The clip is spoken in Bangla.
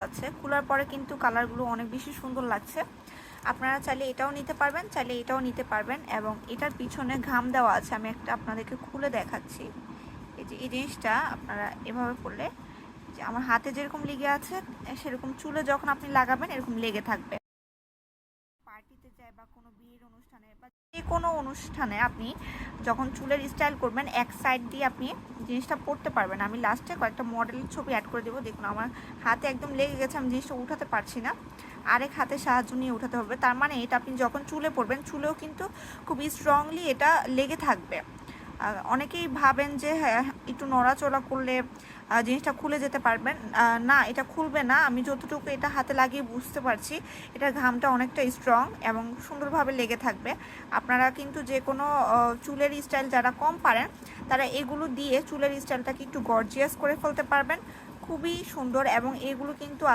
আছে, খোলার পরে কিন্তু কালারগুলো অনেক বেশি সুন্দর লাগছে। আপনারা চাইলে এটাও নিতে পারবেন, চাইলে এটাও নিতে পারবেন। এবং এটার পিছনে ঘাম দেওয়া আছে, আমি একটা আপনাদেরকে খুলে দেখাচ্ছি। এই যে এই জিনিসটা আপনারা এভাবে করলে যে আমার হাতে যেরকম লেগে আছে সেরকম চুলে যখন আপনি লাগাবেন এরকম লেগে থাকবে। পার্টিতে যায় বা কোনো বিয়ের অনুষ্ঠানে বা যে কোনো অনুষ্ঠানে আপনি যখন চুলের স্টাইল করবেন এক সাইড দিয়ে আপনি জিনিসটা পরতে পারবেন। আমি লাস্টে কয়েকটা মডেলের ছবি অ্যাড করে দেবো। দেখুন আমার হাতে একদম লেগে গেছে, আমি জিনিসটা উঠাতে পারছি না, আরেক হাতে সাহায্য নিয়ে উঠাতে হবে। তার মানে এটা আপনি যখন চুলে পরবেন চুলেও কিন্তু খুব স্ট্রংলি এটা লেগে থাকবে। অনেকেই ভাবেন যে হ্যাঁ একটু নড়াচড়া করলে জিনিসটা খুলে যেতে পারবেন, না এটা খুলবে না। আমি যতটুকু এটা হাতে লাগিয়ে বুঝতে পারছি এটার ঘামটা অনেকটা স্ট্রং এবং সুন্দরভাবে লেগে থাকবে। আপনারা কিন্তু যে কোনো চুলের স্টাইল যারা কম পারেন তারা এগুলো দিয়ে চুলের স্টাইলটাকে একটু গর্জিয়াস করে ফেলতে পারবেন, খুবই সুন্দর। এবং এগুলো কিন্তু